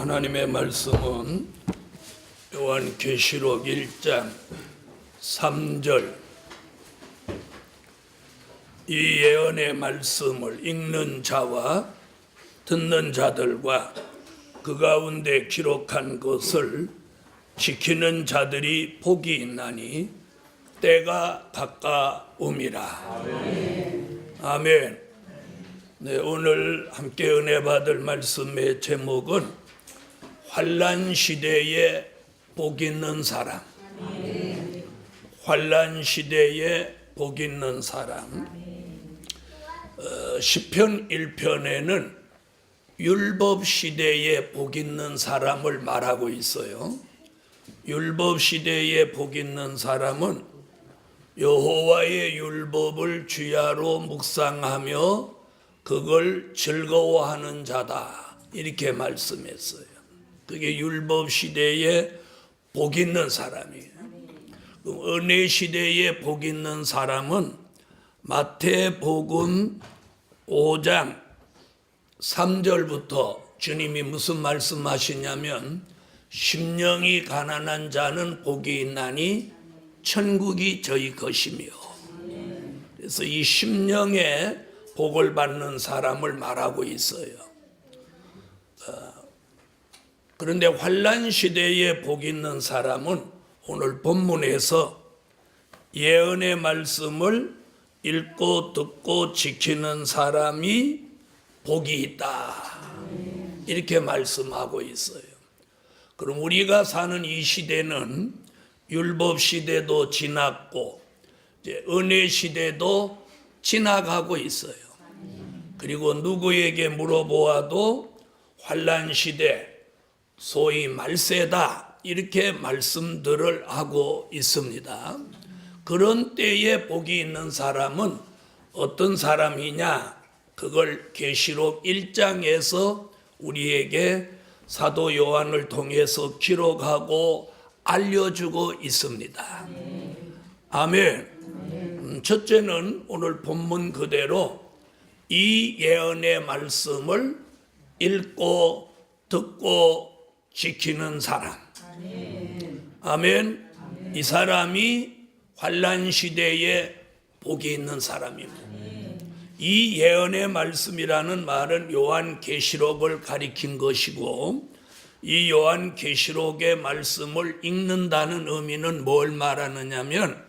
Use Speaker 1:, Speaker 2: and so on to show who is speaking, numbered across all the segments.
Speaker 1: 하나님의 말씀은 요한계시록 1장 3절. 이 예언의 말씀을 읽는 자와 듣는 자들과 그 가운데 기록한 것을 지키는 자들이 복이 있나니 때가 가까움이라. 아멘. 네, 오늘 함께 은혜 받을 말씀의 제목은 환난 시대에 복 있는 사람. 환난 시대에 복 있는 사람. 시편 1편에는 율법 시대에 복 있는 사람을 말하고 있어요. 율법 시대에 복 있는 사람은 여호와의 율법을 주야로 묵상하며 그걸 즐거워하는 자다, 이렇게 말씀했어요. 그게 율법 시대에 복 있는 사람이에요. 은혜 시대에 복 있는 사람은 마태복음 5장 3절부터 주님이 무슨 말씀하시냐면, 심령이 가난한 자는 복이 있나니 천국이 저희 것이며. 그래서 이 심령의 복을 받는 사람을 말하고 있어요. 그런데 환난 시대에 복 있는 사람은 오늘 본문에서 예언의 말씀을 읽고 듣고 지키는 사람이 복이 있다, 이렇게 말씀하고 있어요. 그럼 우리가 사는 이 시대는 율법 시대도 지났고 이제 은혜 시대도 지나가고 있어요. 그리고 누구에게 물어보아도 환난 시대, 소위 말세다, 이렇게 말씀들을 하고 있습니다. 그런 때에 복이 있는 사람은 어떤 사람이냐? 그걸 계시록 1장에서 우리에게 사도 요한을 통해서 기록하고 알려주고 있습니다. 아멘. 첫째는 오늘 본문 그대로 이 예언의 말씀을 읽고 듣고 지키는 사람. 아멘. 이 사람이 환난 시대에 복이 있는 사람입니다. 이 예언의 말씀이라는 말은 요한계시록을 가리킨 것이고, 이 요한계시록의 말씀을 읽는다는 의미는 뭘 말하느냐면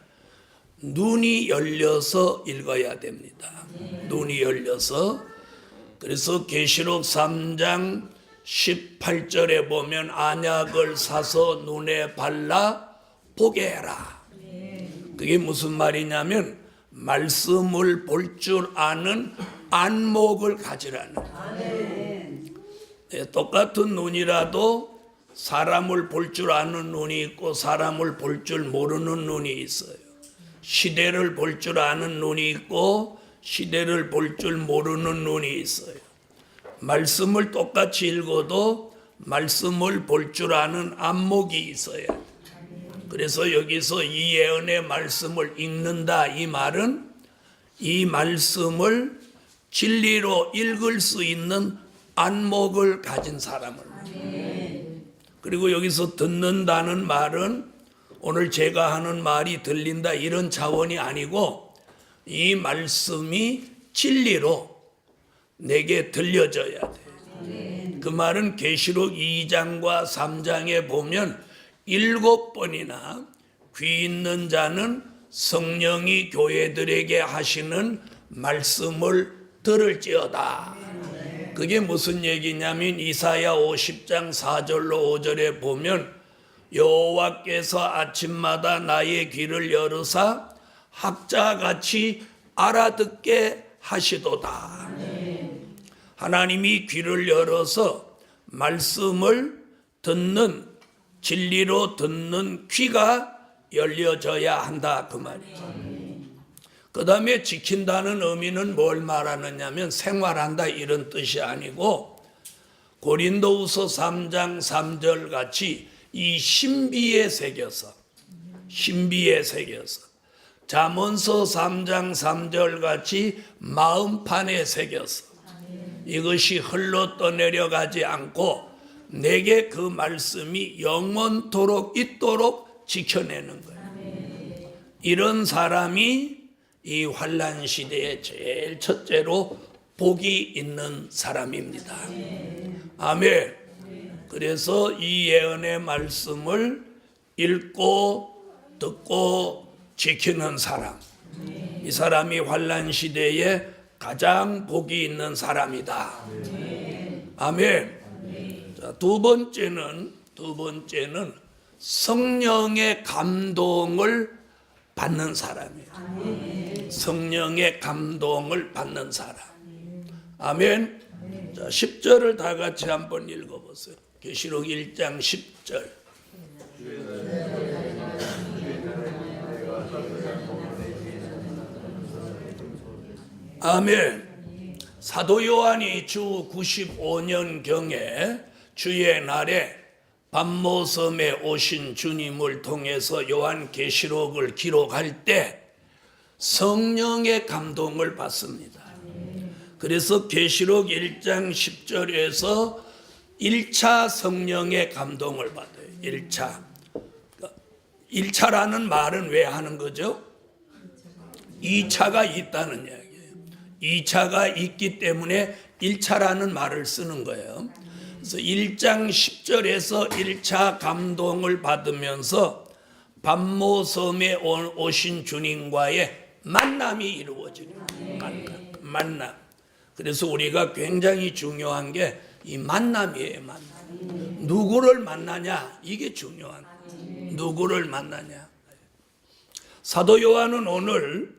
Speaker 1: 눈이 열려서 읽어야 됩니다. 눈이 열려서. 그래서 계시록 3장 18절에 보면 안약을 사서 눈에 발라 보게 해라. 그게 무슨 말이냐면 말씀을 볼 줄 아는 안목을 가지라는 거예요. 네, 똑같은 눈이라도 사람을 볼 줄 아는 눈이 있고 사람을 볼 줄 모르는 눈이 있어요. 시대를 볼 줄 아는 눈이 있고 시대를 볼 줄 모르는 눈이 있어요. 말씀을 똑같이 읽어도 말씀을 볼 줄 아는 안목이 있어요. 그래서 여기서 이 예언의 말씀을 읽는다, 이 말은 이 말씀을 진리로 읽을 수 있는 안목을 가진 사람을. 그리고 여기서 듣는다는 말은 오늘 제가 하는 말이 들린다, 이런 차원이 아니고 이 말씀이 진리로 내게 들려져야 돼. 그 말은 계시록 2장과 3장에 보면 7번이나 귀 있는 자는 성령이 교회들에게 하시는 말씀을 들을지어다. 그게 무슨 얘기냐면 이사야 50장 4절로 5절에 보면 여호와께서 아침마다 나의 귀를 열으사 학자같이 알아듣게 하시도다. 하나님이 귀를 열어서 말씀을 듣는, 진리로 듣는 귀가 열려져야 한다, 그 말이죠. 그 다음에 지킨다는 의미는 뭘 말하느냐면 생활한다, 이런 뜻이 아니고 고린도후서 3장 3절 같이 이 신비에 새겨서 잠언서 3장 3절 같이 마음판에 새겨서 이것이 흘러 떠내려가지 않고 내게 그 말씀이 영원토록 있도록 지켜내는 거예요. 이런 사람이 이 환난 시대에 제일 첫째로 복이 있는 사람입니다. 아멘. 그래서 이 예언의 말씀을 읽고 듣고 지키는 사람, 이 사람이 환난 시대에 가장 복이 있는 사람이다. 아멘. 자, 두 번째는 성령의 감동을 받는 사람이에요. 성령의 감동을 받는 사람. 아멘. 자, 10절을 다 같이 한번 읽어보세요. 계시록 1장 10절. 아멘. 사도 요한이 주 95년경에 주의 날에 반모섬에 오신 주님을 통해서 요한계시록을 기록할 때 성령의 감동을 받습니다. 그래서 계시록 1장 10절에서 1차 성령의 감동을 받아요. 1차. 1차라는 말은 왜 하는 거죠? 2차가 있다는 이야기예요. 2차가 있기 때문에 1차라는 말을 쓰는 거예요. 그래서 1장 10절에서 1차 감동을 받으면서 반모섬에 오신 주님과의 만남이 이루어지는 만남. 그래서 우리가 굉장히 중요한 게 이 만남이에요. 만남. 누구를 만나냐, 이게 중요한 거예요. 누구를 만나냐. 사도 요한은 오늘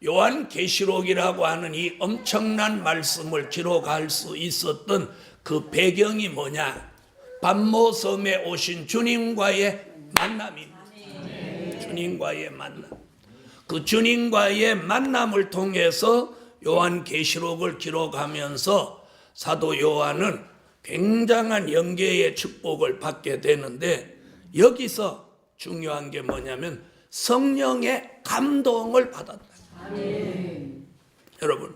Speaker 1: 요한계시록이라고 하는 이 엄청난 말씀을 기록할 수 있었던 그 배경이 뭐냐? 반모섬에 오신 주님과의 만남입니다. 주님과의 만남. 그 주님과의 만남을 통해서 요한계시록을 기록하면서 사도 요한은 굉장한 영계의 축복을 받게 되는데, 여기서 중요한 게 뭐냐면 성령의 감동을 받았다. 여러분,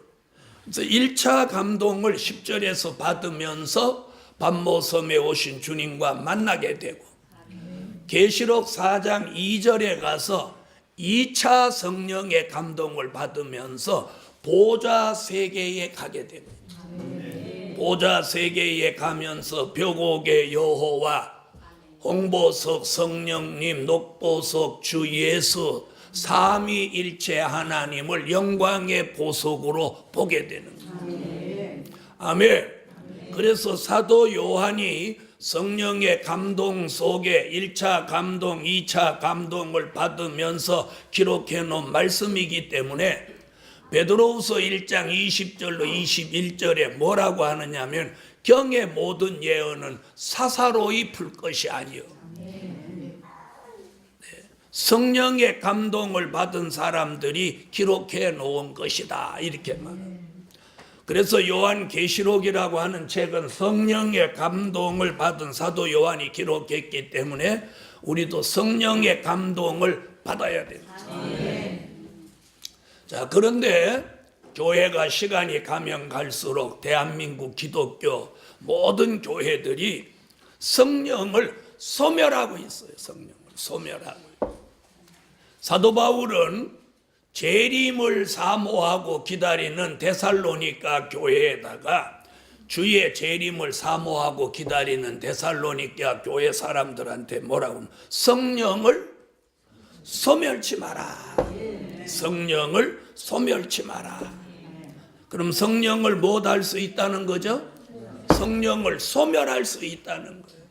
Speaker 1: 그래서 1차 감동을 10절에서 받으면서 반모섬에 오신 주님과 만나게 되고, 계시록 4장 2절에 가서 2차 성령의 감동을 받으면서 보좌 세계에 가게 됩니다. 보좌 세계에 가면서 벽옥의 여호와, 홍보석 성령님, 녹보석 주 예수, 삼위일체 하나님을 영광의 보석으로 보게 되는 거예요. 아멘. 그래서 사도 요한이 성령의 감동 속에 1차 감동, 2차 감동을 받으면서 기록해 놓은 말씀이기 때문에 베드로후서 1장 20절로 21절에 뭐라고 하느냐면, 경의 모든 예언은 사사로이 풀 것이 아니요, 성령의 감동을 받은 사람들이 기록해 놓은 것이다, 이렇게 말합니다. 그래서 요한계시록이라고 하는 책은 성령의 감동을 받은 사도 요한이 기록했기 때문에 우리도 성령의 감동을 받아야 됩니다. 자, 그런데 교회가 시간이 가면 갈수록 대한민국 기독교 모든 교회들이 성령을 소멸하고 있어요. 성령을 소멸하고 있어요. 사도 바울은 재림을 사모하고 기다리는 데살로니가 교회에다가 주의 재림을 사모하고 기다리는 데살로니가 교회 사람들한테 뭐라고 하면, 성령을 소멸치 마라. 성령을 소멸치 마라. 그럼 성령을 못할 수 있다는 거죠? 성령을 소멸할 수 있다는 거예요.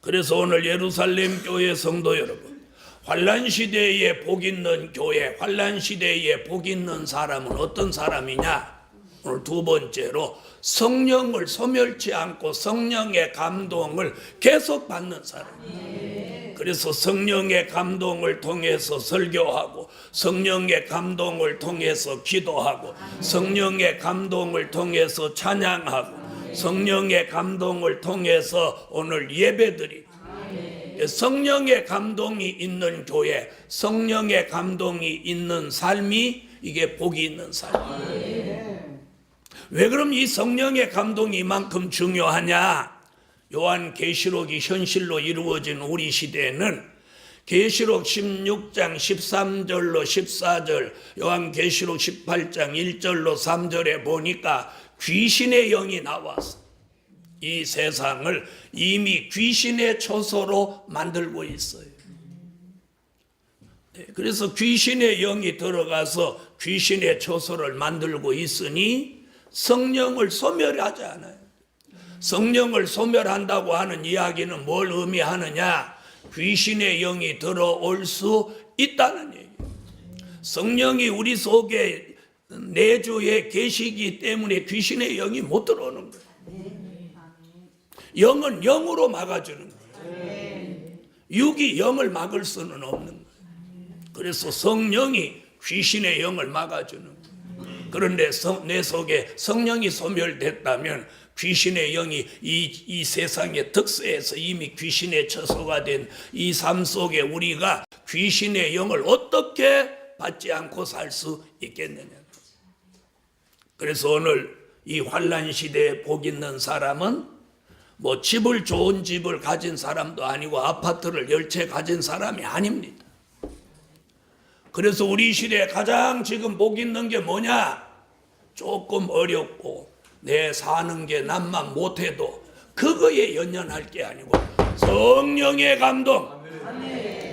Speaker 1: 그래서 오늘 예루살렘 교회 성도 여러분, 환난 시대에 복 있는 교회, 환난 시대에 복 있는 사람은 어떤 사람이냐? 오늘 두 번째로 성령을 소멸치 않고 성령의 감동을 계속 받는 사람. 그래서 성령의 감동을 통해서 설교하고, 성령의 감동을 통해서 기도하고, 성령의 감동을 통해서 찬양하고, 성령의 감동을 통해서 오늘 예배드리고, 성령의 감동이 있는 교회, 성령의 감동이 있는 삶이 이게 복이 있는 삶이에요. 왜 그럼 이 성령의 감동이 이만큼 중요하냐? 요한계시록이 현실로 이루어진 우리 시대에는 계시록 16장 13절로 14절, 요한계시록 18장 1절로 3절에 보니까 귀신의 영이 나와서 이 세상을 이미 귀신의 처소로 만들고 있어요. 그래서 귀신의 영이 들어가서 귀신의 처소를 만들고 있으니 성령을 소멸하지 않아요. 성령을 소멸한다고 하는 이야기는 뭘 의미하느냐? 귀신의 영이 들어올 수 있다는 얘기예요. 성령이 우리 속에 내주에 계시기 때문에 귀신의 영이 못 들어오는 거예요. 영은 영으로 막아주는 거예요. 육이 영을 막을 수는 없는 거예요. 그래서 성령이 귀신의 영을 막아주는 거예요. 그런데 내 속에 성령이 소멸됐다면 귀신의 영이 이 세상에 득세해서 이미 귀신의 처소가 된 이 삶 속에 우리가 귀신의 영을 어떻게 받지 않고 살 수 있겠느냐. 그래서 오늘 이 환난 시대에 복 있는 사람은 뭐 좋은 집을 가진 사람도 아니고 아파트를 10채 가진 사람이 아닙니다. 그래서 우리 시대에 가장 지금 복 있는 게 뭐냐? 조금 어렵고 내 사는 게 남만 못해도 그거에 연연할 게 아니고 성령의 감동.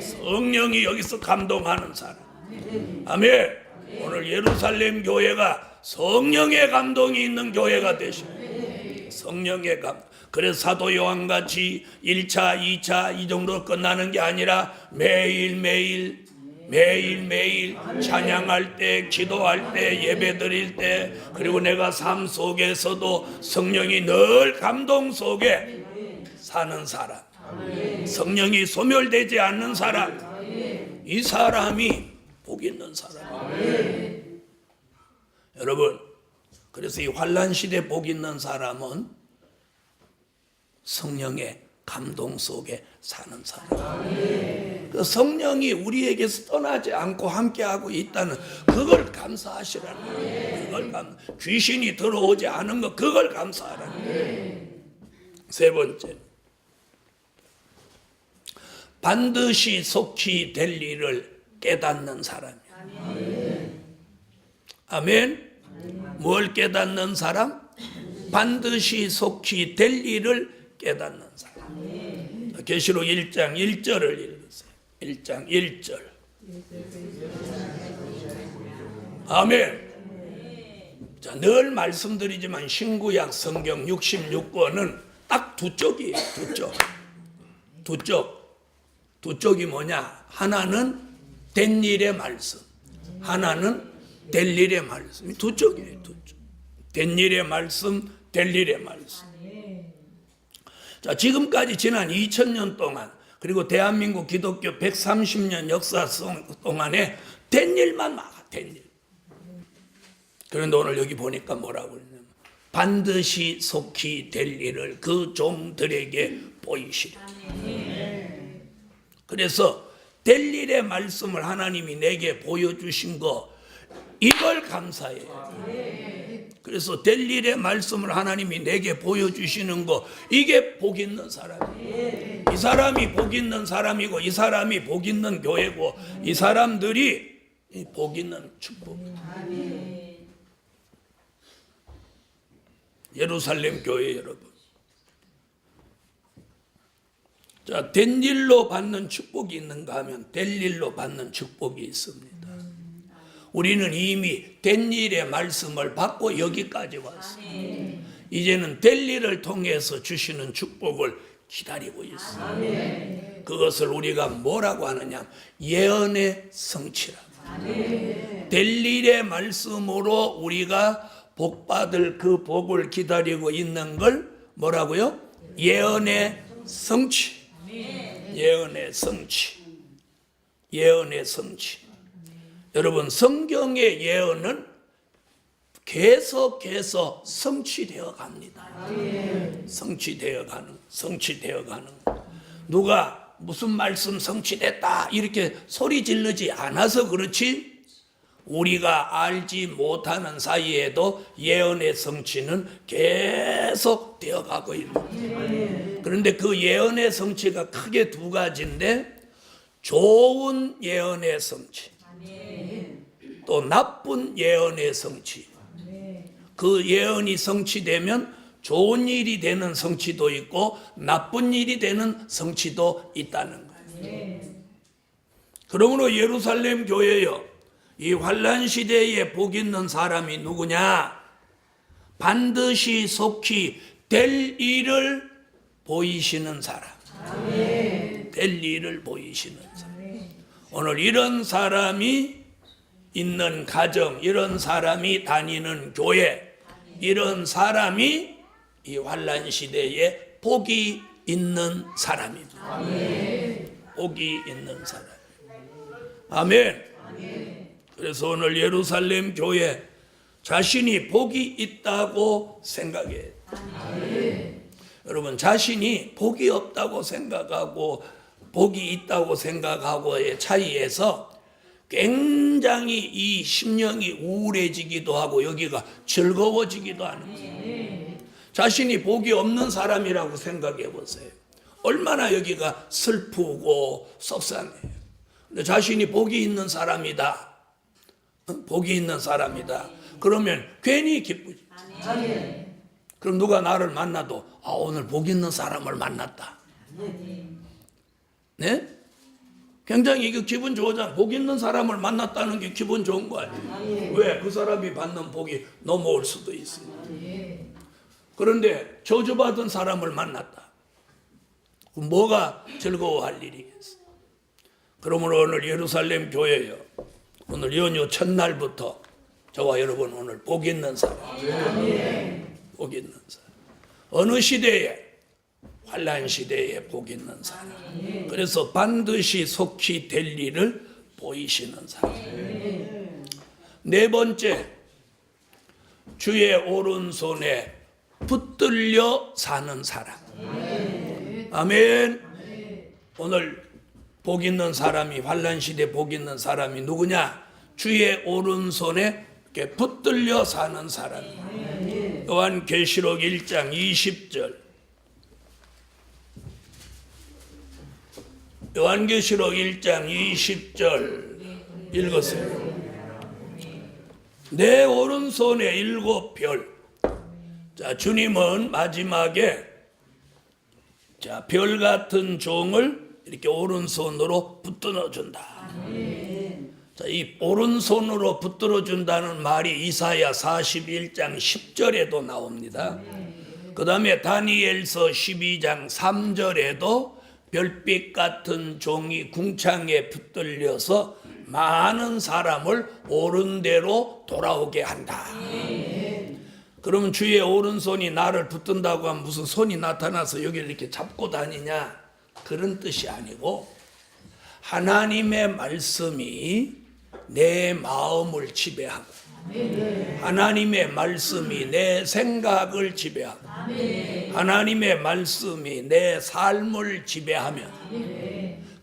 Speaker 1: 성령이 여기서 감동하는 사람. 아멘. 오늘 예루살렘 교회가 성령의 감동이 있는 교회가 되십니다. 성령의 감동. 그래서 사도 요한같이 1차, 2차 이 정도 끝나는 게 아니라 매일매일 찬양할 때, 기도할 때, 예배 드릴 때, 그리고 내가 삶 속에서도 성령이 늘 감동 속에 사는 사람, 성령이 소멸되지 않는 사람, 이 사람이 복 있는 사람입니다. 여러분, 그래서 이 환난 시대 복 있는 사람은 성령의 감동 속에 사는 사람. 그 성령이 우리에게서 떠나지 않고 함께하고 있다는 그걸 감사하시라는 거예요. 귀신이 들어오지 않은 것 그걸 감사하라는 거예요. 세 번째, 반드시 속히 될 일을 깨닫는 사람이야. 아멘. 뭘 깨닫는 사람? 반드시 속히 될 일을 깨닫는 사람. 계시록 1장 1절을 읽으세요. 1장 1절. 아멘. 자, 늘 말씀드리지만 신구약 성경 66권은 딱 두 쪽이에요. 두 쪽이 뭐냐? 하나는 된 일의 말씀, 하나는 될 일의 말씀. 두 쪽이에요. 두 쪽. 된 일의 말씀, 될 일의 말씀. 자, 지금까지 지난 2000년 동안 그리고 대한민국 기독교 130년 역사 동안에 된 일만 막아, 된 일. 그런데 오늘 여기 보니까 뭐라고 그러냐면 반드시 속히 될 일을 그 종들에게 보이시리라. 그래서 될 일의 말씀을 하나님이 내게 보여주신 거 이걸 감사해요. 그래서 될 일의 말씀을 하나님이 내게 보여주시는 거 이게 복 있는 사람이에요. 이 사람이 복 있는 사람이고 이 사람이 복 있는 교회고 이 사람들이 복 있는 축복이에요. 예루살렘 교회 여러분, 자, 된 일로 받는 축복이 있는가 하면 될 일로 받는 축복이 있습니다. 우리는 이미 된 일의 말씀을 받고 여기까지 왔어요. 이제는 될 일을 통해서 주시는 축복을 기다리고 있어요. 그것을 우리가 뭐라고 하느냐? 예언의 성취라고. 될 일의 말씀으로 우리가 복받을 그 복을 기다리고 있는 걸 뭐라고요? 예언의 성취. 예언의 성취. 예언의 성취. 여러분, 성경의 예언은 계속해서 성취되어 갑니다. 성취되어 가는. 누가 무슨 말씀 성취됐다 이렇게 소리 지르지 않아서 그렇지, 우리가 알지 못하는 사이에도 예언의 성취는 계속 되어 가고 있는 거예요. 그런데 그 예언의 성취가 크게 두 가지인데, 좋은 예언의 성취, 또 나쁜 예언의 성취. 그 예언이 성취되면 좋은 일이 되는 성취도 있고 나쁜 일이 되는 성취도 있다는 거예요. 그러므로 예루살렘 교회여, 이 환난 시대에 복 있는 사람이 누구냐? 반드시 속히 될 일을 보이시는 사람. 될 일을 보이시는 사람. 오늘 이런 사람이 있는 가정, 이런 사람이 다니는 교회, 이런 사람이 이 환난 시대에 복이 있는 사람입니다. 복이 있는 사람. 아멘. 그래서 오늘 예루살렘 교회 자신이 복이 있다고 생각해요. 여러분, 자신이 복이 없다고 생각하고 복이 있다고 생각하고의 차이에서 굉장히 이 심령이 우울해지기도 하고 여기가 즐거워지기도 하는 거예요. 자신이 복이 없는 사람이라고 생각해 보세요. 얼마나 여기가 슬프고 속상해요. 근데 자신이 복이 있는 사람이다. 복이 있는 사람이다. 그러면 괜히 기쁘지. 그럼 누가 나를 만나도 오늘 복 있는 사람을 만났다. 네? 굉장히 이거 기분 좋잖아. 복 있는 사람을 만났다는 게 기분 좋은 거 아니에요. 왜? 그 사람이 받는 복이 넘어올 수도 있어요. 그런데 저주받은 사람을 만났다. 그럼 뭐가 즐거워할 일이겠어? 그러므로 오늘 예루살렘 교회요, 오늘 연휴 첫날부터 저와 여러분 오늘 복 있는 사람, 복 있는 사람. 어느 시대에? 환난 시대에 복 있는 사람. 그래서 반드시 속히 될 일을 보이시는 사람. 네 번째, 주의 오른손에 붙들려 사는 사람. 아멘. 오늘 복 있는 사람이, 환난 시대 복 있는 사람이 누구냐? 주의 오른손에 이렇게 붙들려 사는 사람. 요한계시록 1장 20절. 요한계시록 1장 20절 읽으세요. 내 오른손에 7별. 자, 주님은 마지막에 자, 별 같은 종을 이렇게 오른손으로 붙들어 준다. 자, 이 오른손으로 붙들어 준다는 말이 이사야 41장 10절에도 나옵니다. 그 다음에 다니엘서 12장 3절에도 별빛 같은 종이 궁창에 붙들려서 많은 사람을 옳은 대로 돌아오게 한다. 그러면 주의 오른손이 나를 붙든다고 하면 무슨 손이 나타나서 여기를 이렇게 잡고 다니냐? 그런 뜻이 아니고 하나님의 말씀이 내 마음을 지배하고 하나님의 말씀이 내 생각을 지배하고 하나님의 말씀이 내 삶을 지배하면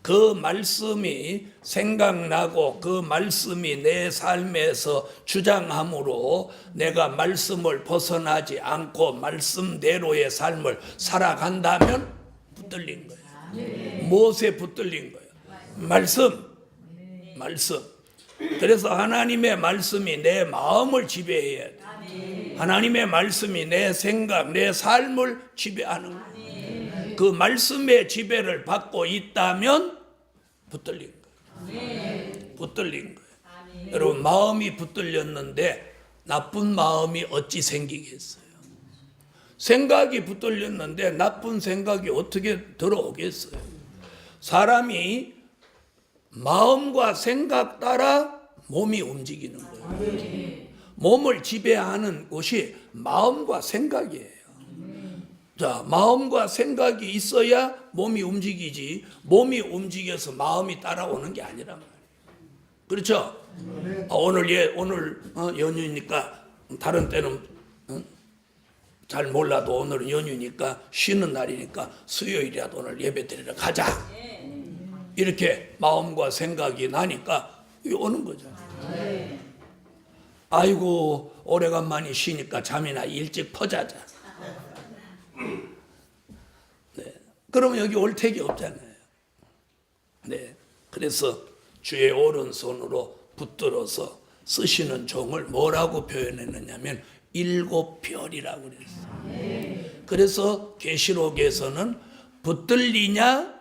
Speaker 1: 그 말씀이 생각나고 그 말씀이 내 삶에서 주장함으로 내가 말씀을 벗어나지 않고 말씀대로의 삶을 살아간다면 붙들린 거예요. 무엇에 붙들린 거예요? 말씀. 그래서 하나님의 말씀이 내 마음을 지배해야 돼. 하나님의 말씀이 내 생각, 내 삶을 지배하는 거예요. 그 말씀의 지배를 받고 있다면 붙들린 거예요. 붙들린 거예요. 여러분, 마음이 붙들렸는데 나쁜 마음이 어찌 생기겠어요? 생각이 붙들렸는데 나쁜 생각이 어떻게 들어오겠어요? 사람이 마음과 생각 따라 몸이 움직이는 거예요. 몸을 지배하는 것이 마음과 생각이에요. 자, 마음과 생각이 있어야 몸이 움직이지, 몸이 움직여서 마음이 따라오는 게 아니란 말이에요. 그렇죠? 오늘 연휴니까 다른 때는 잘 몰라도 오늘은 연휴니까 쉬는 날이니까 수요일이라도 오늘 예배 드리러 가자. 이렇게 마음과 생각이 나니까 오는 거죠. 아이고, 오래간만에 쉬니까 잠이나 일찍 퍼자자. 네. 그러면 여기 올택이 없잖아요. 네. 그래서 주의 오른손으로 붙들어서 쓰시는 종을 뭐라고 표현했느냐면 일곱 별이라고 그랬어요. 그래서 계시록에서는 붙들리냐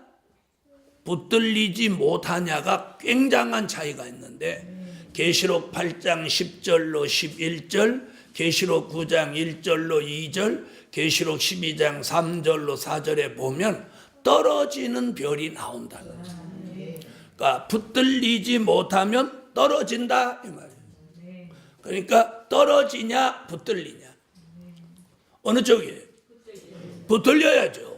Speaker 1: 붙들리지 못하냐가 굉장한 차이가 있는데 계시록 8장 10절로 11절, 계시록 9장 1절로 2절, 계시록 12장 3절로 4절에 보면 떨어지는 별이 나온다는 거죠. 그러니까 붙들리지 못하면 떨어진다 이 말이에요. 그러니까 떨어지냐 붙들리냐 어느 쪽이에요? 붙들려야죠.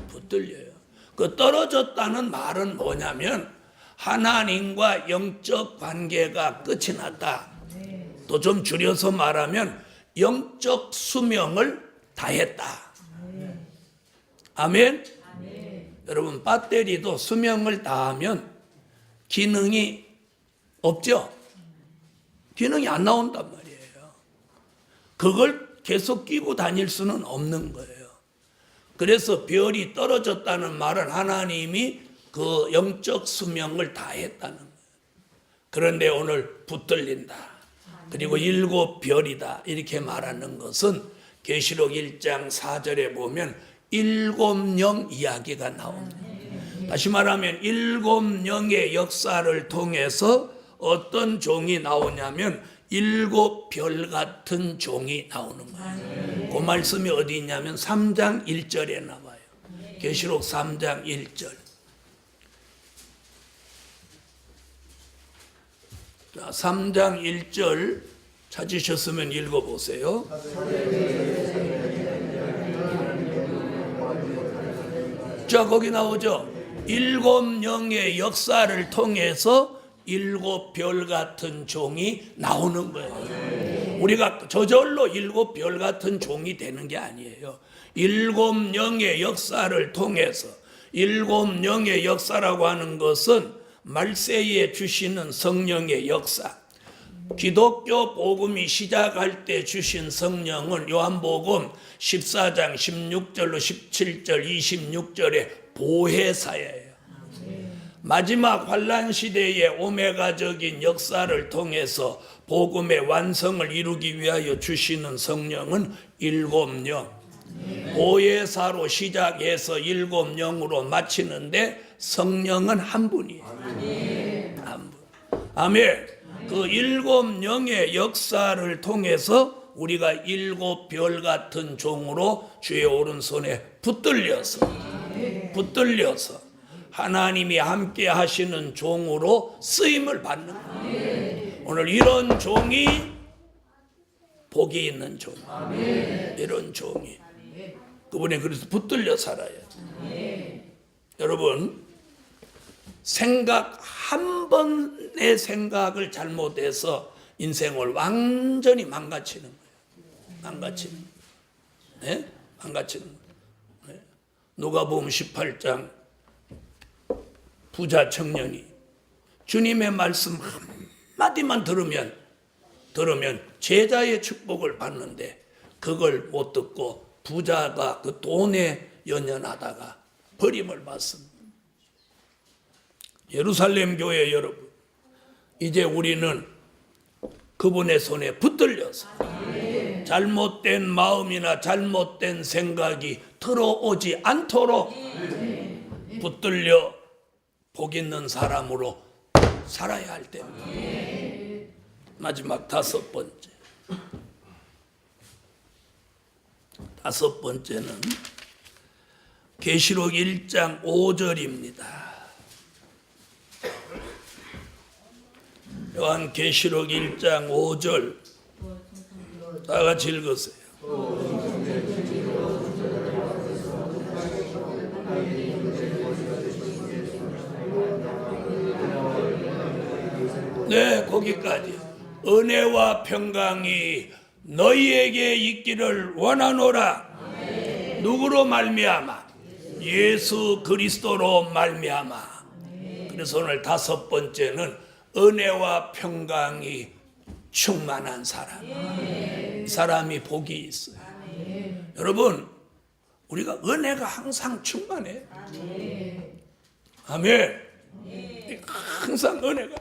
Speaker 1: 붙들려요. 그 떨어졌다는 말은 뭐냐면 하나님과 영적 관계가 끝이 났다. 또 좀 줄여서 말하면 영적 수명을 다했다. 아멘. 여러분 배터리도 수명을 다하면 기능이 없죠. 기능이 안 나온단 말이에요. 그걸 계속 끼고 다닐 수는 없는 거예요. 그래서 별이 떨어졌다는 말은 하나님이 그 영적 수명을 다했다는 거예요. 그런데 오늘 붙들린다. 그리고 일곱 별이다. 이렇게 말하는 것은 계시록 1장 4절에 보면 일곱 영 이야기가 나옵니다. 다시 말하면 일곱 영의 역사를 통해서 어떤 종이 나오냐면 일곱 별 같은 종이 나오는 거예요. 그 말씀이 어디 있냐면 3장 1절에 나와요. 계시록 3장 1절. 자, 3장 1절 찾으셨으면 읽어보세요. 자, 거기 나오죠. 일곱 영의 역사를 통해서 일곱 별 같은 종이 나오는 거예요. 우리가 저절로 일곱 별 같은 종이 되는 게 아니에요. 일곱 영의 역사를 통해서, 일곱 영의 역사라고 하는 것은 말세에 주시는 성령의 역사. 기독교 복음이 시작할 때 주신 성령은 요한복음 14장 16절로 17절 26절의 보혜사예요. 마지막 환란 시대의 오메가적인 역사를 통해서 복음의 완성을 이루기 위하여 주시는 성령은 일곱 영. 보혜사로 시작해서 일곱 영으로 마치는데 성령은 한 분이에요. 한 분. 아멘. 그 일곱 영의 역사를 통해서 우리가 일곱 별 같은 종으로 주의 오른손에 붙들려서 하나님이 함께 하시는 종으로 쓰임을 받는 거예요. 오늘 이런 종이 복이 있는 종. 이런 종이 그분에 그래서 붙들려 살아야 돼요. 여러분 생각 한 번의 생각을 잘못해서 인생을 완전히 망가치는 거예요. 망가치는 거예요. 네? 누가복음 18장 부자 청년이 주님의 말씀 한마디만 들으면 제자의 축복을 받는데 그걸 못 듣고 부자가 그 돈에 연연하다가 버림을 받습니다. 예루살렘 교회 여러분, 이제 우리는 그분의 손에 붙들려서 잘못된 마음이나 잘못된 생각이 들어오지 않도록 붙들려 복 있는 사람으로 살아야 할 때입니다. 마지막 다섯 번째는 계시록 1장 5절입니다. 요한 계시록 1장 5절 다 같이 읽으세요. 네, 거기까지. 은혜와 평강이 너희에게 있기를 원하노라. 누구로 말미암아? 예수 그리스도로 말미암아. 그래서 오늘 다섯 번째는 은혜와 평강이 충만한 사람. 이 사람이 복이 있어요. 여러분 우리가 은혜가 항상 충만해. 아멘. 항상 은혜가.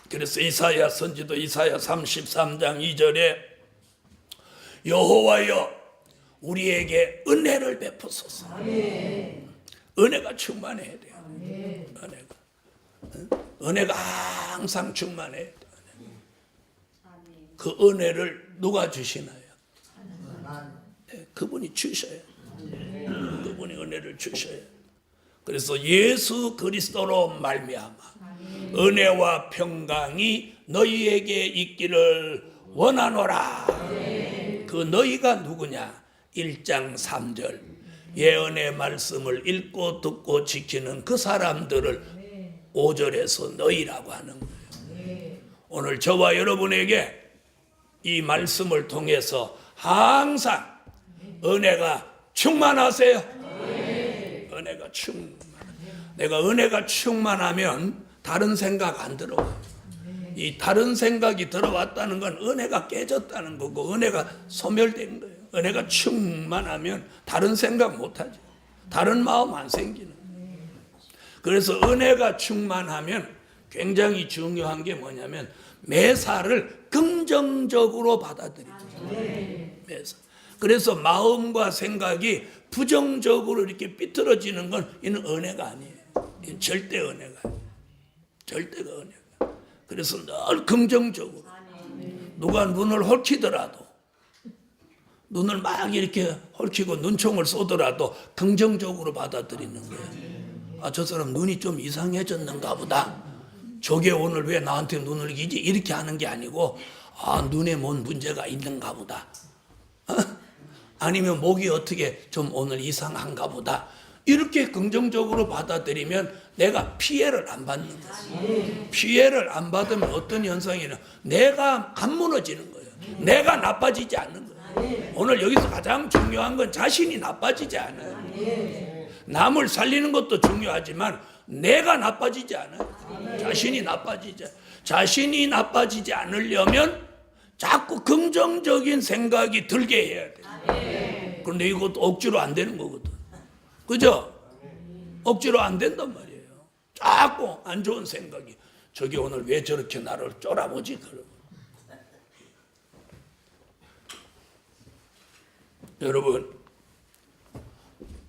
Speaker 1: 그래서 이사야 선지도 이사야 33장 2절에 여호와여 우리에게 은혜를 베푸소서. 은혜가 충만해야 돼요. 은혜가 항상 충만해야 돼요. 그 은혜를 누가 주시나요? 네, 그분이 주셔요. 그분이 은혜를 주셔요. 그래서 예수 그리스도로 말미암아 은혜와 평강이 너희에게 있기를 원하노라. 그 너희가 누구냐? 1장 3절 예언의 말씀을 읽고 듣고 지키는 그 사람들을 5절에서 너희라고 하는 거예요. 오늘 저와 여러분에게 이 말씀을 통해서 항상 은혜가 충만하세요. 은혜가 충만. 내가 은혜가 충만하면 다른 생각 안 들어와요. 이 다른 생각이 들어왔다는 건 은혜가 깨졌다는 거고 은혜가 소멸된 거예요. 은혜가 충만하면 다른 생각 못하죠. 다른 마음 안 생기는 거예요. 그래서 은혜가 충만하면 굉장히 중요한 게 뭐냐면 매사를 긍정적으로 받아들이죠. 매사. 그래서 마음과 생각이 부정적으로 이렇게 삐뚤어지는 건 이는 은혜가 아니에요. 이는 절대 은혜가 아니에요. 절대가 은혜가. 그래서 늘 긍정적으로 누가 눈을 헐키더라도 눈을 막 이렇게 헐키고 눈총을 쏘더라도 긍정적으로 받아들이는 거예요. 아, 저 사람 눈이 좀 이상해졌는가 보다. 저게 오늘 왜 나한테 눈을 이렇게 하는 게 아니고 아, 눈에 뭔 문제가 있는가 보다. 아니면 목이 어떻게 좀 오늘 이상한가 보다. 이렇게 긍정적으로 받아들이면 내가 피해를 안 받는 거예요. 피해를 안 받으면 어떤 현상이냐, 내가 안 무너지는 거예요. 내가 나빠지지 않는 거예요. 오늘 여기서 가장 중요한 건 자신이 나빠지지 않아요. 남을 살리는 것도 중요하지만 내가 나빠지지 않아요. 자신이 나빠지지 않으려면 자꾸 긍정적인 생각이 들게 해야 돼요. 그런데 이것도 억지로 안 되는 거거든. 그죠? 억지로 안 된단 말이에요. 자꾸 안 좋은 생각이, 저기 오늘 왜 저렇게 나를 쫄아보지? 그러고. 여러분,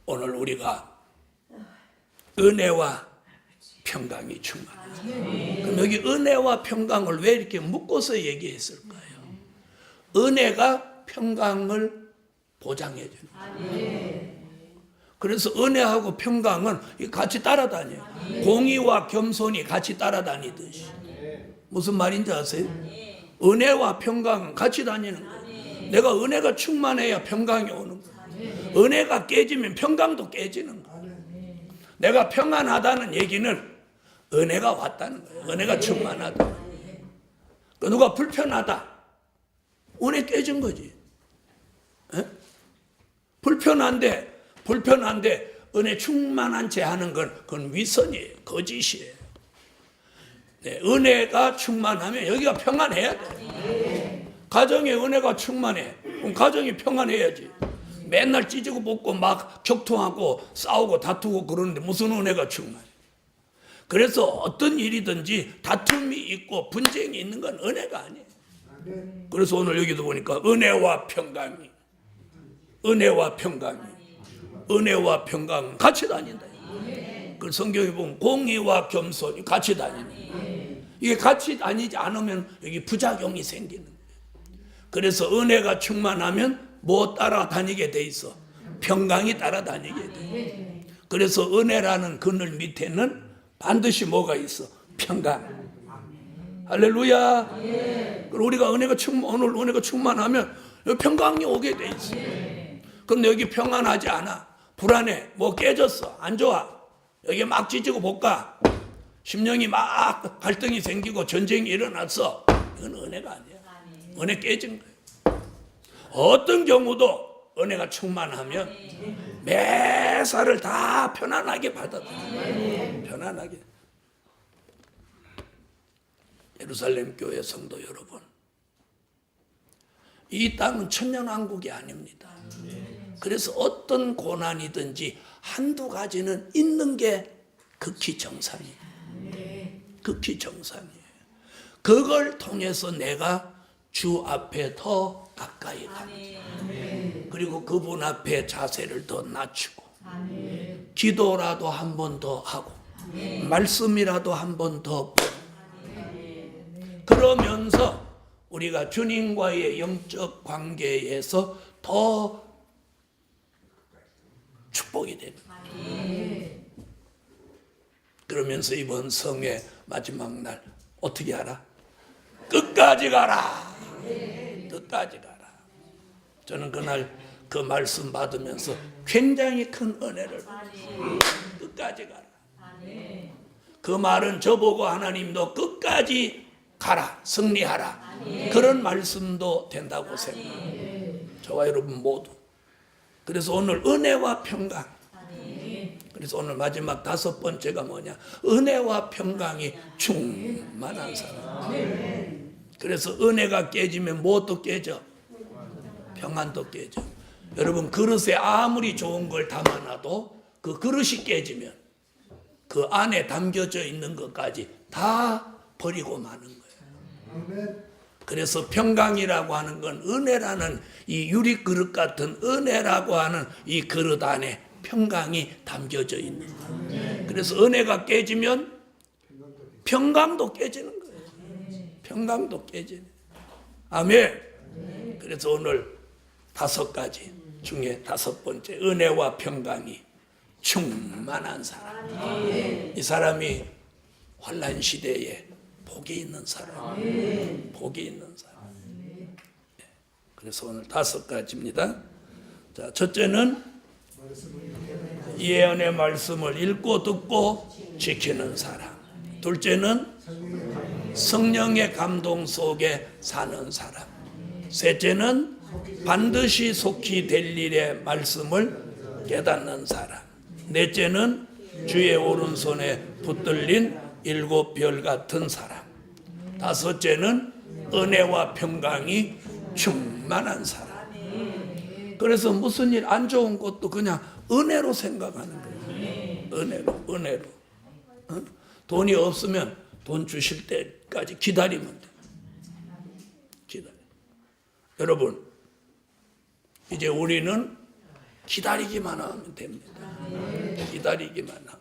Speaker 1: 오늘 우리가 은혜와 평강이 충만해요. 그럼 여기 은혜와 평강을 왜 이렇게 묶어서 얘기했을까요? 은혜가 평강을 보장해 주는 거예요. 그래서 은혜하고 평강은 같이 따라다녀요. 공의와 겸손이 같이 따라다니듯이. 무슨 말인지 아세요? 은혜와 평강은 같이 다니는 거예요. 내가 은혜가 충만해야 평강이 오는 거예요. 은혜가 깨지면 평강도 깨지는 거예요. 내가 평안하다는 얘기는 은혜가 왔다는 거예요. 은혜가 충만하다. 누가 불편하다. 은혜 깨진 거지. 에? 불편한데 은혜 충만한 채 하는 건 그건 위선이에요. 거짓이에요. 네, 은혜가 충만하면 여기가 평안해야 돼. 가정에 은혜가 충만해. 그럼 가정이 평안해야지. 맨날 찢고 볶고 막 격통하고 싸우고 다투고 그러는데 무슨 은혜가 충만해. 그래서 어떤 일이든지 다툼이 있고 분쟁이 있는 건 은혜가 아니에요. 그래서 오늘 여기도 보니까 은혜와 평강은 같이 다닌다. 그 성경에 보면 공의와 겸손이 같이 다닌다. 이게 같이 다니지 않으면 여기 부작용이 생기는 거예요. 그래서 은혜가 충만하면 뭐 따라다니게 돼 있어? 평강이 따라다니게 돼. 그래서 은혜라는 그늘 밑에는 반드시 뭐가 있어? 평강. 할렐루야. 그리고 우리가 오늘 은혜가 충만하면 평강이 오게 돼 있어. 그런데 여기 평안하지 않아. 불안해. 뭐 깨졌어. 안 좋아. 여기 막 찢고 볶아. 심령이 막 갈등이 생기고 전쟁이 일어났어. 이건 은혜가 아니야. 은혜 깨진 거예요. 어떤 경우도 은혜가 충만하면 매사를 다 편안하게 받아들여요. 편안하게. 예루살렘 교회 성도 여러분, 이 땅은 천년왕국이 아닙니다. 그래서 어떤 고난이든지 한두 가지는 있는 게 극히 정상이에요. 극히 정상이에요. 그걸 통해서 내가 주 앞에 더 가까이 갑니다. 그리고 그분 앞에 자세를 더 낮추고 기도라도 한 번 더 하고 말씀이라도 한 번 더 보고 그러면서 우리가 주님과의 영적 관계에서 더 축복이 됩니다. 그러면서 이번 성의 마지막 날 어떻게 하라? 끝까지 가라. 끝까지 가라. 저는 그날 그 말씀 받으면서 굉장히 큰 은혜를 받았어요. 끝까지 가라. 그 말은 저보고 하나님도 끝까지 가라, 승리하라. 그런 말씀도 된다고 생각합니다. 저와 여러분 모두. 그래서 오늘 은혜와 평강. 그래서 오늘 마지막 5번째가 뭐냐? 은혜와 평강이 충만한 사람. 그래서 은혜가 깨지면 무엇도 깨져? 평안도 깨져. 여러분 그릇에 아무리 좋은 걸 담아놔도 그 그릇이 깨지면 그 안에 담겨져 있는 것까지 다 버리고 마는 거예요. 그래서 평강이라고 하는 건 은혜라는 이 유리그릇 같은 은혜라고 하는 이 그릇 안에 평강이 담겨져 있는 거예요. 그래서 은혜가 깨지면 평강도 깨지는 거예요. 평강도 깨지는. 아멘. 그래서 오늘 5가지 중에 5번째 은혜와 평강이 충만한 사람. 이 사람이 환난 시대에 복이 있는 사람. 복이 있는 사람. 그래서 오늘 5가지입니다. 자, 첫째는 예언의 말씀을 읽고 듣고 지키는 사람. 둘째는 성령의 감동 속에 사는 사람. 셋째는 반드시 속히 될 일의 말씀을 깨닫는 사람. 넷째는 주의 오른손에 붙들린 7별 같은 사람. 5째는 은혜와 평강이 충만한 사람. 그래서 무슨 일 안 좋은 것도 그냥 은혜로 생각하는 거예요. 은혜로. 돈이 없으면 돈 주실 때까지 기다리면 돼요. 여러분, 이제 우리는 기다리기만 하면 됩니다. 기다리기만 하면.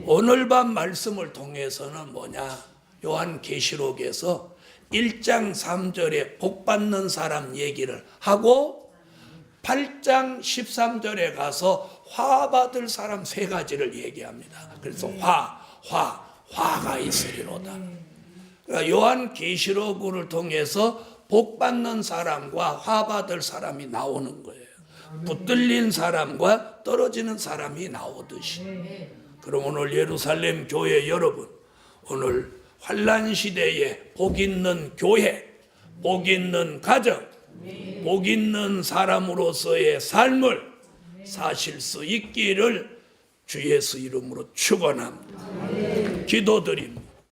Speaker 1: 오늘 밤 말씀을 통해서는 뭐냐? 요한계시록에서 1장 3절에 복 받는 사람 얘기를 하고 8장 13절에 가서 화 받을 사람 3가지를 얘기합니다. 그래서 화가 있으리로다. 그러니까 요한계시록을 통해서 복 받는 사람과 화 받을 사람이 나오는 거예요. 붙들린 사람과 떨어지는 사람이 나오듯이. 그럼 오늘 예루살렘 교회 여러분, 오늘 환난 시대에 복 있는 교회, 복 있는 가정, 복 있는 사람으로서의 삶을 사실 수 있기를 주 예수 이름으로 축원합니다. 기도드립니다.